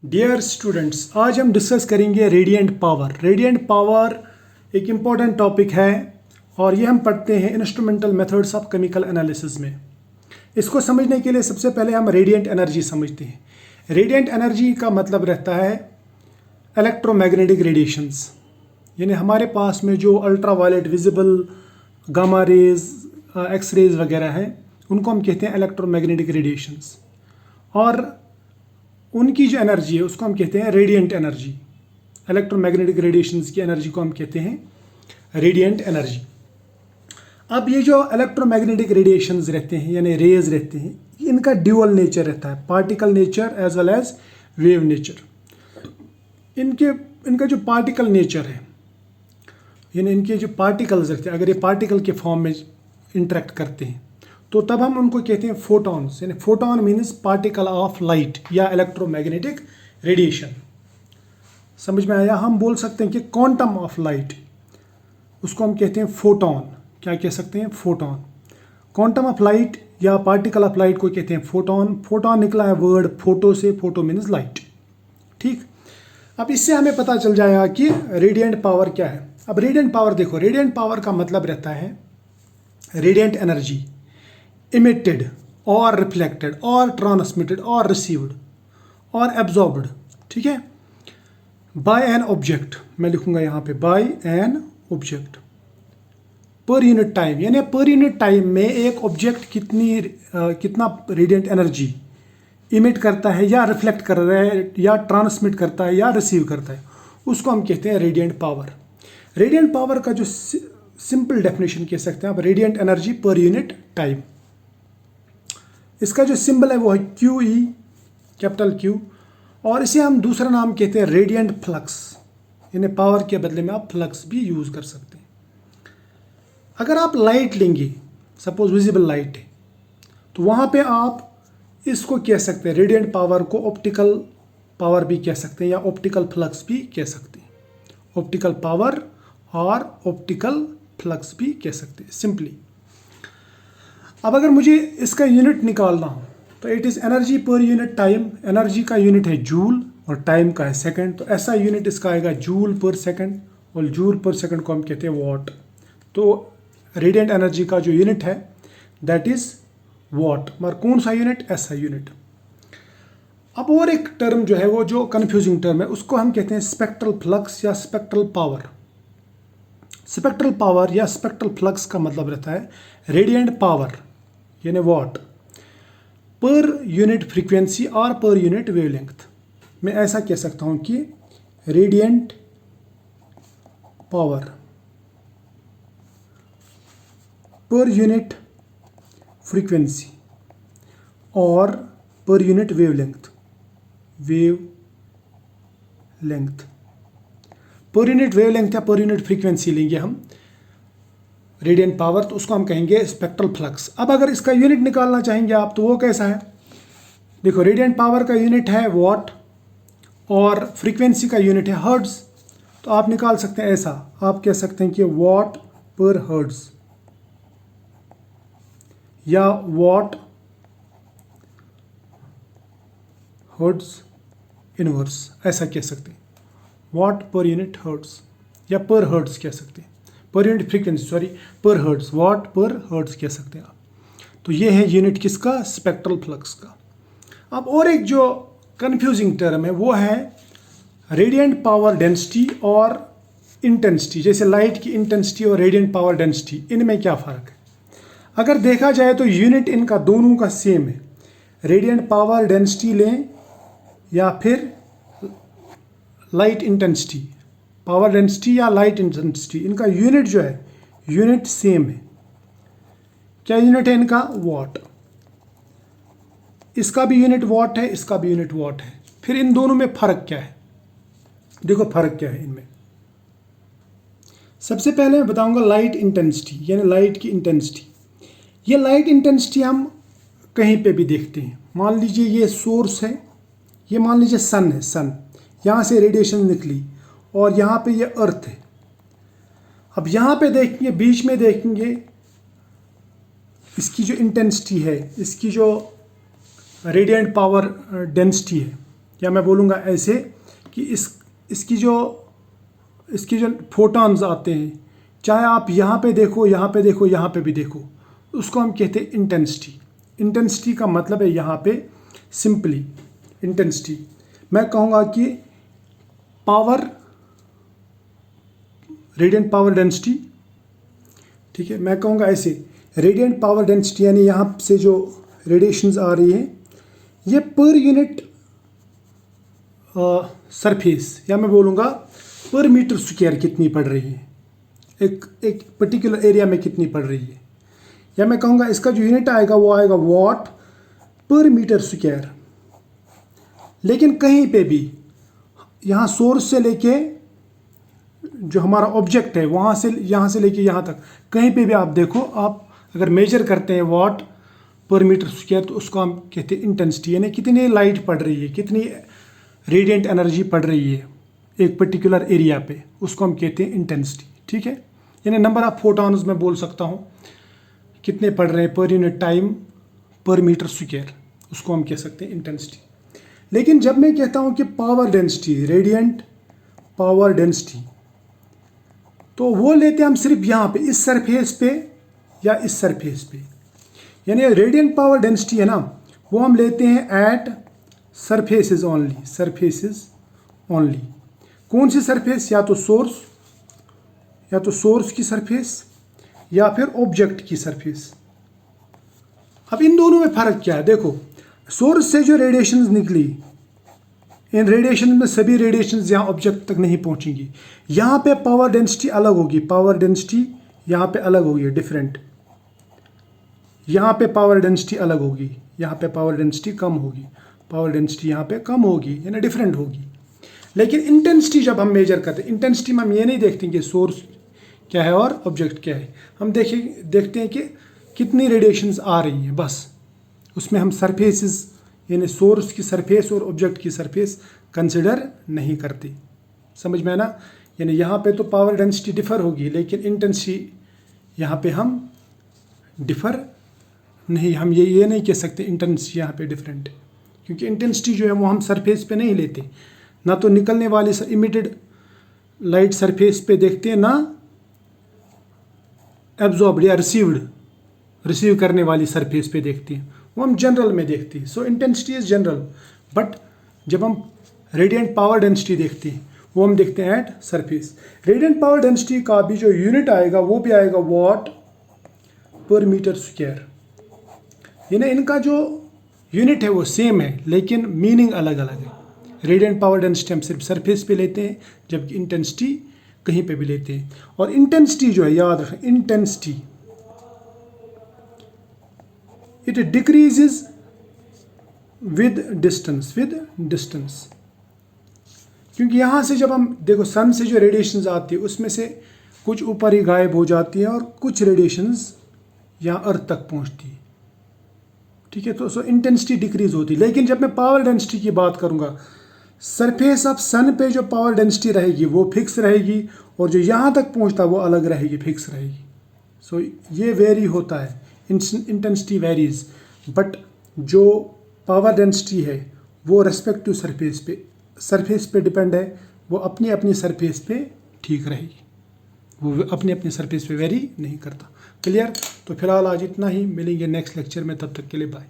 Dear students, आज हम discuss करेंगे रेडिएंट पावर। रेडिएंट पावर एक इम्पॉर्टेंट टॉपिक है और ये हम पढ़ते हैं instrumental methods of chemical analysis में। इसको समझने के लिए सबसे पहले हम रेडिएंट एनर्जी समझते हैं। रेडिएंट एनर्जी का मतलब रहता है इलेक्ट्रोमैग्नेटिक रेडिएशंस, यानी हमारे पास में जो ultra violet, visible, gamma rays, x rays वगैरह हैं, उनको हम कहते हैं इलेक्ट्रोमैग्नेटिक रेडिएशंस। और उनकी जो एनर्जी है उसको हम कहते हैं रेडिएंट एनर्जी। इलेक्ट्रोमैग्नेटिक रेडिएशंस की एनर्जी को हम कहते हैं रेडिएंट एनर्जी। अब ये जो इलेक्ट्रोमैग्नेटिक रेडिएशंस रहते हैं यानी रेज रहते हैं, इनका ड्यूअल नेचर रहता है, particle nature as well as wave nature. इनका जो पार्टिकल नेचर है, यानी इनके जो पार्टिकल्स रहते हैं, अगर ये पार्टिकल के फॉर्म में इंटरेक्ट करते हैं तो तब हम उनको कहते हैं फोटॉन्स। यानी photon means particle of light या इलेक्ट्रोमैग्नेटिक रेडिएशन। समझ में आया? हम बोल सकते हैं कि क्वांटम ऑफ लाइट, उसको हम कहते हैं फोटॉन। क्या कह सकते हैं? फोटॉन। क्वांटम ऑफ लाइट या पार्टिकल ऑफ लाइट को कहते हैं फोटॉन। फोटॉन निकला है वर्ड फोटो से, फोटो मीन्स लाइट। ठीक, अब इससे हमें पता चल जाएगा कि रेडिएंट पावर क्या है। अब रेडिएंट पावर देखो, रेडिएंट पावर का मतलब रहता है रेडिएंट एनर्जी emitted और रिफ्लेक्टेड और ट्रांसमिटेड और रिसीव्ड और एब्जॉर्ब्ड, ठीक है, बाय एन ऑब्जेक्ट। मैं लिखूंगा यहाँ पे by an object per unit time. यानी पर यूनिट टाइम में एक ऑब्जेक्ट कितना रेडिएंट एनर्जी इमिट करता है या रिफ्लेक्ट कर रहा है या ट्रांसमिट करता है या रिसीव करता है, उसको हम कहते हैं रेडिएंट पावर। रेडिएंट पावर का जो सिंपल डेफिनेशन कह सकते हैं आप, रेडिएंट एनर्जी पर यूनिट टाइम। इसका जो सिंबल है वो है क्यू ई, कैपिटल क्यू, और इसे हम दूसरा नाम कहते हैं रेडिएंट फ्लक्स। यानी पावर के बदले में आप फ्लक्स भी यूज कर सकते हैं। अगर आप लाइट लेंगे, सपोज विजिबल लाइट है, तो वहाँ पे आप इसको कह सकते हैं, रेडिएंट पावर को ऑप्टिकल पावर भी कह सकते हैं या ऑप्टिकल फ्लक्स भी कह सकते हैं। ऑप्टिकल पावर और ऑप्टिकल फ्लक्स भी कह सकते हैं सिंपली। अब अगर मुझे इसका यूनिट निकालना हो तो इट इज़ एनर्जी पर यूनिट टाइम। एनर्जी का यूनिट है जूल और टाइम का है सेकंड, तो ऐसा यूनिट इसका आएगा जूल पर सेकंड, और जूल पर सेकंड को हम कहते हैं वॉट। तो रेडिएंट एनर्जी का जो यूनिट है दैट इज़ वॉट। मगर कौन सा यूनिट? ऐसा यूनिट। अब और एक टर्म जो है वो जो कन्फ्यूजिंग टर्म है, उसको हम कहते हैं स्पेक्ट्रल फ्लक्स या स्पेक्ट्रल पावर। स्पेक्ट्रल पावर या स्पेक्ट्रल फ्लक्स का मतलब रहता है रेडिएंट पावर यानी वॉट पर यूनिट फ्रीक्वेंसी और पर यूनिट वेवलेंथ। मैं ऐसा कह सकता हूं कि radiant power per unit frequency और per unit wavelength. Per unit wavelength या पर यूनिट फ्रीक्वेंसी लेंगे हम रेडिएंट पावर, तो उसको हम कहेंगे स्पेक्ट्रल फ्लक्स। अब अगर इसका यूनिट निकालना चाहेंगे आप तो वो कैसा है? देखो, रेडिएंट पावर का यूनिट है वॉट और फ्रीक्वेंसी का यूनिट है हर्ट्ज। तो आप निकाल सकते हैं ऐसा, आप कह सकते हैं कि वॉट पर हर्ट्ज या वॉट हर्ट्ज इनवर्स, ऐसा कह सकते हैं। वॉट पर यूनिट हर्ट्ज या पर हर्ट्ज कह सकते हैं, पर यूनिट फ्रीक्वेंसी, सॉरी, पर हर्ट्ज, वॉट पर हर्ट्ज कह सकते हैं आप। तो ये है यूनिट किसका? स्पेक्ट्रल फ्लक्स का। अब और एक जो कंफ्यूजिंग टर्म है वो है रेडिएंट पावर डेंसिटी और इंटेंसिटी। जैसे लाइट की इंटेंसिटी और रेडिएंट पावर डेंसिटी, इनमें क्या फ़र्क है? अगर देखा जाए तो यूनिट इनका दोनों का सेम है। रेडिएंट पावर डेंसिटी लें या फिर लाइट इंटेंसिटी, पावर डेंसिटी या लाइट इंटेंसिटी, इनका यूनिट जो है यूनिट सेम है। क्या यूनिट है इनका? वॉट। इसका भी यूनिट वॉट है, इसका भी यूनिट वॉट है। फिर इन दोनों में फर्क क्या है? देखो फर्क क्या है इनमें। सबसे पहले मैं बताऊंगा लाइट इंटेंसिटी, यानी लाइट की इंटेंसिटी। ये लाइट इंटेंसिटी हम कहीं पे भी देखते हैं। मान लीजिए ये सोर्स है, ये मान लीजिए सन है, सन, यहाँ से रेडिएशन निकली और यहाँ पे ये अर्थ है। अब यहाँ पे देखेंगे, बीच में देखेंगे इसकी जो इंटेंसिटी है, इसकी जो रेडिएंट पावर डेंसिटी है, या मैं बोलूँगा ऐसे कि इसकी जो फोटॉन्स आते हैं, चाहे आप यहाँ पे देखो, यहाँ पे देखो, यहाँ पे भी देखो, उसको हम कहते हैं इंटेंसिटी। इंटेंसिटी का मतलब है यहाँ पे सिंपली इंटेंसिटी, मैं कहूँगा कि पावर, रेडियंट पावर डेंसिटी, ठीक है। मैं कहूँगा ऐसे रेडियंट पावर डेंसिटी, यानी यहाँ से जो रेडिएशंस आ रही है ये पर यूनिट सरफेस, या मैं बोलूँगा पर मीटर स्क्वायर कितनी पड़ रही है, एक पर्टिकुलर एरिया में कितनी पड़ रही है, या मैं कहूँगा इसका जो यूनिट आएगा वो आएगा वाट पर मीटर स्क्वायर। लेकिन कहीं पे भी यहाँ सोर्स से लेके जो हमारा ऑब्जेक्ट है वहाँ से, यहाँ से लेके यहाँ तक, कहीं पे भी आप देखो, आप अगर मेजर करते हैं वाट पर मीटर स्क्वायर तो उसको हम कहते हैं इंटेंसिटी, यानी कितनी लाइट पड़ रही है, कितनी रेडिएंट एनर्जी पड़ रही है एक पर्टिकुलर एरिया पे, उसको हम कहते हैं इंटेंसिटी, ठीक है। यानी नंबर ऑफ फोटॉन्स मैं बोल सकता हूँ कितने पड़ रहे हैं पर यूनिट टाइम पर मीटर स्क्वायर, उसको हम कह सकते हैं इंटेंसिटी। लेकिन जब मैं कहता हूँ कि power density, radiant power density, तो वो लेते हैं हम सिर्फ यहाँ पे इस सरफेस पे या इस सरफेस पे, यानी रेडियंट पावर डेंसिटी है ना, वो हम लेते हैं at surfaces only, surfaces only. कौन सी सरफेस, या तो सोर्स की सरफेस या फिर ऑब्जेक्ट की सरफेस। अब इन दोनों में फ़र्क क्या है, देखो सोर्स से जो रेडिएशंस निकली, इन रेडिएशन में सभी रेडिएशंस यहाँ ऑब्जेक्ट तक नहीं पहुँचेंगी, यहाँ पे पावर डेंसिटी अलग होगी, पावर डेंसिटी यहाँ पे अलग होगी, डिफरेंट, यहाँ पे पावर डेंसिटी अलग होगी, यहाँ पे पावर डेंसिटी कम होगी, पावर डेंसिटी यहाँ पे कम होगी, यानी डिफरेंट होगी। लेकिन इंटेंसिटी जब हम मेजर करते हैं, इंटेंसिटी में हम ये नहीं देखते कि सोर्स क्या है और ऑब्जेक्ट क्या है, हम देखते हैं कि कितनी रेडिएशंस आ रही हैं, बस। उसमें हम सरफेसेस यानी सोर्स की सरफेस और ऑब्जेक्ट की सरफेस कंसिडर नहीं करते, समझ में है ना। यानी यहाँ पे तो पावर डेंसिटी डिफ़र होगी, लेकिन इंटेंसिटी यहाँ पे हम डिफ़र नहीं, हम ये नहीं कह सकते इंटेंसिटी यहाँ पे डिफरेंट है, क्योंकि इंटेंसिटी जो है वो हम सरफेस पे नहीं लेते, ना तो निकलने वाली इमिटेड लाइट सरफेस पे देखते हैं, ना एब्जॉर्ब्ड या रिसीव करने वाली सरफेस पे देखते हैं, वो हम जनरल में देखते हैं। सो इंटेंसिटी इज़ जनरल, बट जब हम रेडियंट पावर डेंसिटी देखते हैं वो हम देखते हैं at surface. Radiant power density का भी जो यूनिट आएगा वो भी आएगा वाट पर मीटर स्क्वायर, यानी इनका जो यूनिट है वो सेम है लेकिन मीनिंग अलग अलग है। रेडियंट पावर डेंसिटी हम सिर्फ सरफेस पे लेते हैं, जबकि इंटेंसिटी कहीं पे भी लेते हैं। और इंटेंसिटी जो है, याद रखें, intensity it decreases with distance, क्योंकि यहाँ से जब हम देखो सन से जो रेडिएशंस आती है उसमें से कुछ ऊपर ही गायब हो जाती है और कुछ रेडिएशंस यहाँ अर्थ तक पहुँचती है, ठीक है। तो सो इंटेंसिटी डिक्रीज होती है। लेकिन जब मैं पावर डेंसिटी की बात करूँगा, सरफेस ऑफ सन पे जो पावर डेंसिटी रहेगी वो फिक्स रहेगी, और जो यहाँ तक पहुँचता है वो अलग रहेगी, फिक्स रहेगी। सो ये वेरी होता है, इंटेंसिटी वेरीज, बट जो पावर डेंसिटी है वो रेस्पेक्टिव सरफेस पे डिपेंड है, वो अपनी अपनी सरफेस पे ठीक रहेगी, वो अपनी अपनी सरफेस पे वेरी नहीं करता। क्लियर? तो फिलहाल आज इतना ही, मिलेंगे नेक्स्ट लेक्चर में, तब तक के लिए बाय।